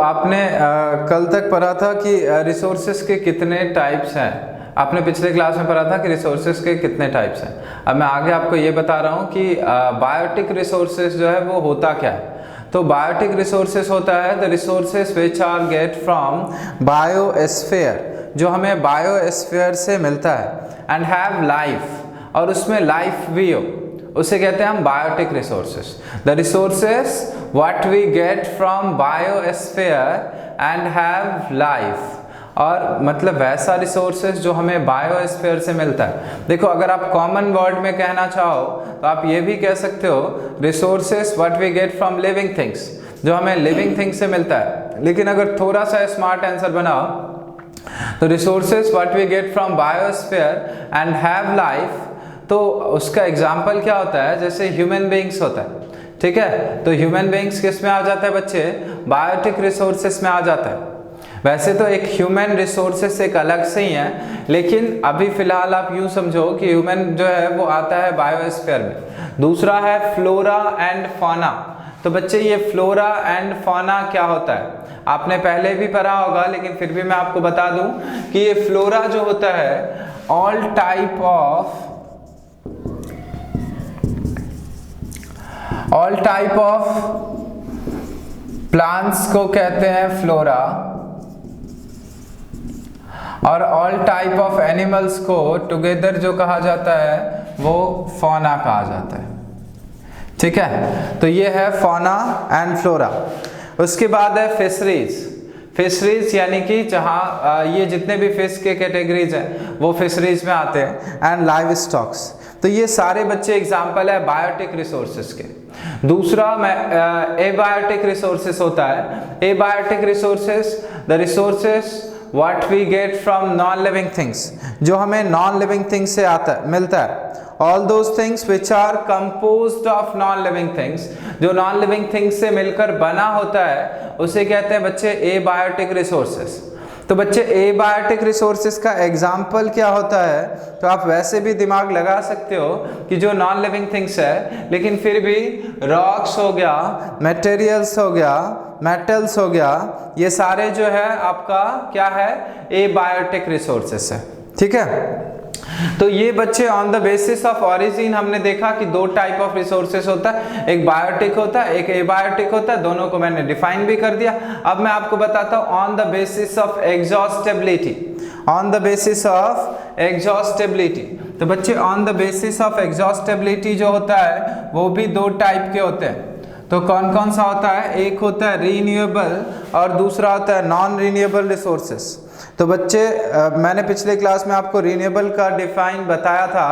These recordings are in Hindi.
आपने कल तक पढ़ा था कि रिसोर्सेज के कितने टाइप्स हैं। आपने पिछले क्लास में पढ़ा था कि रिसोर्सेज के कितने टाइप्स हैं। अब मैं आगे आपको ये बता रहा हूँ कि बायोटिक रिसोर्सेज जो है वो होता क्या है। तो बायोटिक रिसोर्सेज होता है the resources which are get from biosphere, जो हमें बायोस्फीयर से मिलता है, एंड हैव लाइफ, और उसमें लाइफ भी हो, उसे कहते हैं हम biotic resources. The resources what we get from biosphere and have life, और मतलब वैसा रिसोर्सेज जो हमें बायोस्फीयर से मिलता है। देखो, अगर आप कॉमन वर्ड में कहना चाहो तो आप ये भी कह सकते हो resources what we get from living things, जो हमें लिविंग थिंग्स से मिलता है। लेकिन अगर थोड़ा सा स्मार्ट आंसर बनाओ तो resources what we get from biosphere and have life, तो उसका एग्जाम्पल क्या होता है, जैसे ह्यूमन बीइंग्स होता है, ठीक है। तो ह्यूमन बीइंग्स किस में आ जाता है बच्चे, बायोटिक रिसोर्सेज में आ जाता है। वैसे तो एक ह्यूमन रिसोर्सेज एक अलग से ही है, लेकिन अभी फिलहाल आप यूं समझो कि ह्यूमन जो है वो आता है बायोस्फीयर में। दूसरा है फ्लोरा एंड फौना। तो बच्चे ये फ्लोरा एंड फौना क्या होता है, आपने पहले भी पढ़ा होगा, लेकिन फिर भी मैं आपको बता दूं कि ये फ्लोरा जो होता है ऑल टाइप ऑफ प्लांट्स को कहते हैं फ्लोरा, और ऑल टाइप ऑफ एनिमल्स को टुगेदर जो कहा जाता है वो फौना कहा जाता है, ठीक है। तो ये है फौना एंड फ्लोरा। उसके बाद है फिशरीज। फिशरीज यानी कि जहाँ ये जितने भी फिश के कैटेगरीज हैं वो फिशरीज में आते हैं, एंड लाइव स्टॉक्स। तो ये सारे बच्चे एग्जाम्पल है बायोटिक रिसोर्सेज के। दूसरा एबायोटिक रिसोर्सेज होता है। Abiotic resources the resources what we get from non living things, जो हमें नॉन लिविंग थिंग्स से मिलता है। All those things which are composed of non living things, जो नॉन लिविंग थिंग्स से मिलकर बना होता है उसे कहते हैं बच्चे एबायोटिक रिसोर्सेज। तो बच्चे एबायोटिक रिसोर्सेज का एग्जाम्पल क्या होता है, तो आप वैसे भी दिमाग लगा सकते हो कि जो नॉन लिविंग थिंग्स है, लेकिन फिर भी रॉक्स हो गया, मटेरियल्स हो गया, मेटल्स हो गया, ये सारे जो है आपका क्या है, एबायोटिक रिसोर्सेज है, ठीक है। तो ये बच्चे on the basis of origin हमने देखा कि दो टाइप ऑफ रिसोर्सेज होता है, एक बायोटिक होता है, एक एबायोटिक होता है। दोनों को मैंने डिफाइन भी कर दिया। अब मैं आपको बताता हूं on the basis of exhaustibility. On the basis of exhaustibility, तो बच्चे on the basis of exhaustibility जो होता है वो भी दो टाइप के होते हैं। तो कौन कौन सा होता है, एक होता है रीन्यूएबल और दूसरा होता है नॉन रीन्यूएबल रिसोर्सेज। तो बच्चे मैंने पिछले क्लास में आपको रीन्यूएबल का डिफाइन बताया था।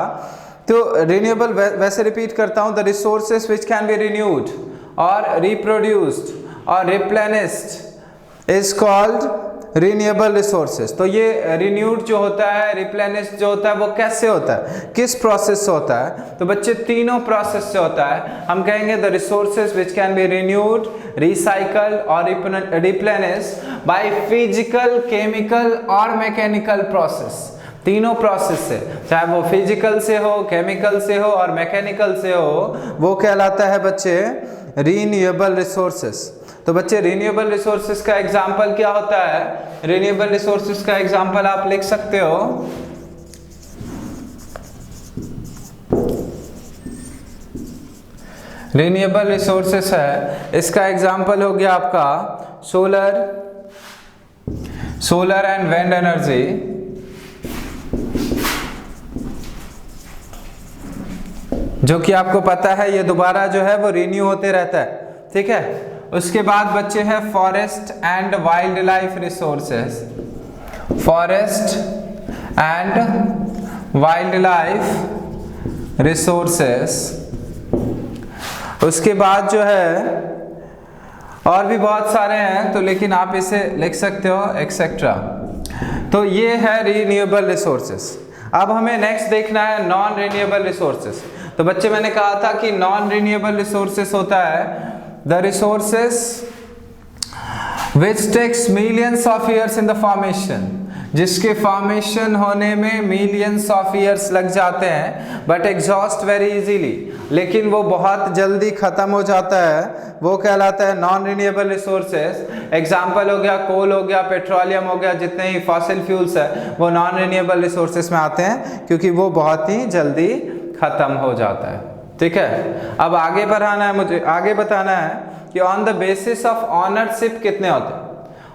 तो रीन्यूएबल वैसे रिपीट करता हूं, the resources which can be renewed और रिप्रोड्यूस्ड और replenished is called renewable resources. तो ये रिन्यूड जो होता है, रिप्लेनिश्ड जो होता है, वो कैसे होता है, किस प्रोसेस से होता है, तो बच्चे तीनों प्रोसेस से होता है। हम कहेंगे the resources which can be renewed, recycle और रिप्लेनिश्ड बाय फिजिकल, केमिकल और मैकेनिकल प्रोसेस। तीनों प्रोसेस से, चाहे वो फिजिकल से हो, केमिकल से हो और मैकेनिकल से हो, वो कहलाता है बच्चे रीन्यूएबल रिसोर्सेज। तो बच्चे रीन्यूएबल रिसोर्सेज का एग्जाम्पल क्या होता है, रीन्यूएबल रिसोर्सेज का एग्जाम्पल आप लिख सकते हो रीन्यूएबल रिसोर्सेज है, इसका एग्जाम्पल हो गया आपका सोलर एंड विंड एनर्जी, जो कि आपको पता है ये दोबारा जो है वो रिन्यू होते रहता है, ठीक है। उसके बाद बच्चे हैं forest and wild life resources. Forest and wild life resources. उसके बाद जो है और भी बहुत सारे हैं, तो लेकिन आप इसे लिख सकते हो एक्सेट्रा। तो ये है रीन्यूएबल रिसोर्सेज। अब हमें नेक्स्ट देखना है नॉन रीन्यूएबल रिसोर्सेज। तो बच्चे मैंने कहा था कि नॉन रीन्यूएबल रिसोर्सेज होता है the resources which takes millions of years in the formation, जिसके फॉर्मेशन होने में मिलियंस ऑफ ईयर्स लग जाते हैं बट एग्जॉस्ट वेरी इजीली, लेकिन वो बहुत जल्दी खत्म हो जाता है, वो कहलाता है नॉन रिन्यूएबल रिसोर्सेज। एग्जाम्पल हो गया कोल हो गया, पेट्रोलियम हो गया, जितने ही फॉसिल फ्यूल्स है वो नॉन रिन्यूएबल रिसोर्सेज में आते हैं क्योंकि वो बहुत ही जल्दी खत्म हो जाता है। ठीक है, अब आगे बढ़ाना है, मुझे आगे बताना है कि on the basis of ownership कितने होते हैं।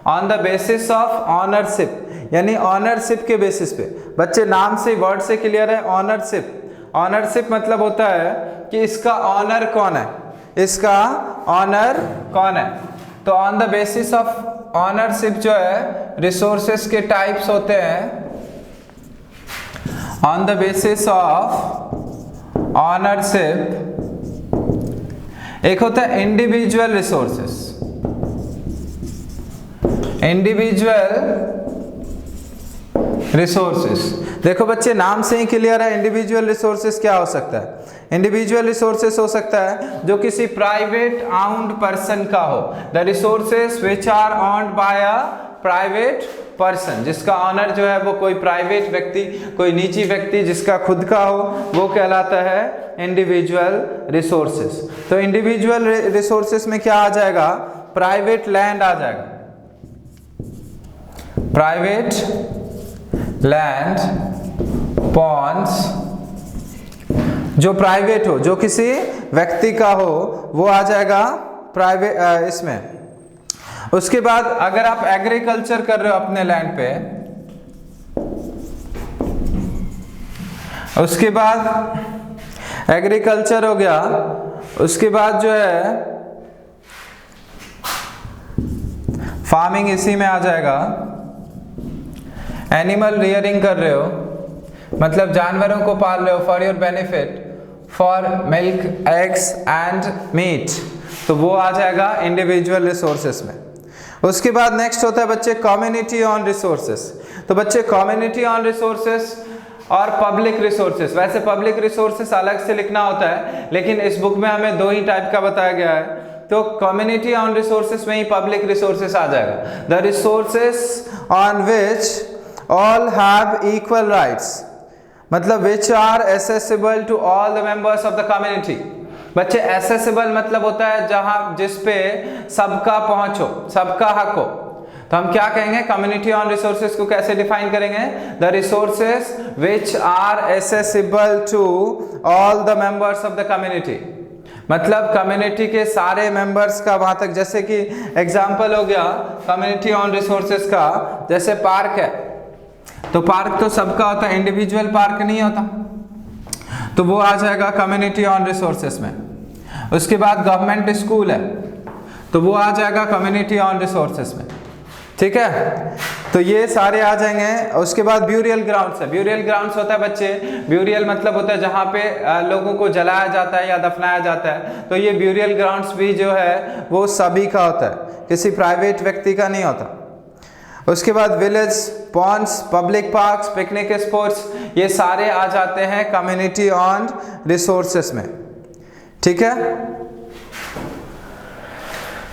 On the basis of ownership यानी ऑनरशिप के बेसिस पे, बच्चे नाम से वर्ड से क्लियर है। ऑनरशिप, ऑनरशिप मतलब होता है कि इसका ऑनर कौन है, इसका ऑनर कौन है। तो on the basis of ownership जो है रिसोर्सेस के टाइप्स होते हैं। On the basis of ownership एक होता है इंडिविजुअल रिसोर्सेस, इंडिविजुअल रिसोर्सेस। देखो बच्चे नाम से ही क्लियर है इंडिविजुअल रिसोर्सेस क्या हो सकता है। इंडिविजुअल रिसोर्सेस हो सकता है जो किसी प्राइवेट आउंड पर्सन का हो, the resources which are owned by a private person, जिसका ऑनर जो है वो कोई प्राइवेट व्यक्ति, कोई निजी व्यक्ति जिसका खुद का हो, वो कहलाता है इंडिविजुअल रिसोर्सेस। तो इंडिविजुअल रिसोर्सेस में क्या आ जाएगा, प्राइवेट लैंड आ जाएगा, प्राइवेट लैंड, पॉन्ड्स जो प्राइवेट हो, जो किसी व्यक्ति का हो, वो आ जाएगा प्राइवेट इसमें। उसके बाद अगर आप एग्रीकल्चर कर रहे हो अपने लैंड पे, उसके बाद एग्रीकल्चर हो गया, उसके बाद जो है फार्मिंग इसी में आ जाएगा। एनिमल रियरिंग कर रहे हो मतलब जानवरों को पाल रहे हो for your benefit, for milk, eggs and meat, तो वो आ जाएगा इंडिविजुअल रिसोर्सेस में। उसके बाद नेक्स्ट होता है बच्चे कम्युनिटी ऑन रिसोर्सेस। तो बच्चे कम्युनिटी ऑन रिसोर्सेस और पब्लिक रिसोर्सेस, वैसे पब्लिक रिसोर्सेस अलग से लिखना होता है लेकिन इस बुक में हमें दो ही टाइप का बताया गया है। तो कम्युनिटी ऑन रिसोर्सेस में ही पब्लिक रिसोर्सेस आ जाएगा, the resources on which all have equal rights, मतलब which are accessible to all the members of the community। बच्चे accessible मतलब होता है जहां जिस पे सबका पहुंच हो, सबका हक हो। तो हम क्या कहेंगे, कम्युनिटी ऑन रिसोर्सेज को कैसे डिफाइन करेंगे, the resources which are accessible to all the members of the community, मतलब कम्युनिटी के सारे मेंबर्स का वहां तक, जैसे कि एग्जांपल हो गया कम्युनिटी ऑन रिसोर्सेज का, जैसे पार्क है तो पार्क तो सबका होता है, इंडिविजुअल पार्क नहीं होता, तो वो आ जाएगा कम्युनिटी ऑन रिसोर्सेस में। उसके बाद गवर्नमेंट स्कूल है तो वो आ जाएगा कम्युनिटी ऑन रिसोर्सेस में। ठीक है, तो ये सारे आ जाएंगे। उसके बाद ब्यूरियल ग्राउंड्स है। ब्यूरियल ग्राउंड्स होता है बच्चे, ब्यूरियल मतलब होता है जहाँ पे लोगों को जलाया जाता है या दफनाया जाता है, तो ये ब्यूरियल ग्राउंड्स भी जो है वो सभी का होता है, किसी प्राइवेट व्यक्ति का नहीं होता। उसके बाद village, ponds, public parks, picnic spots, ये सारे आ जाते हैं कम्युनिटी ऑन रिसोर्सेस में। ठीक है।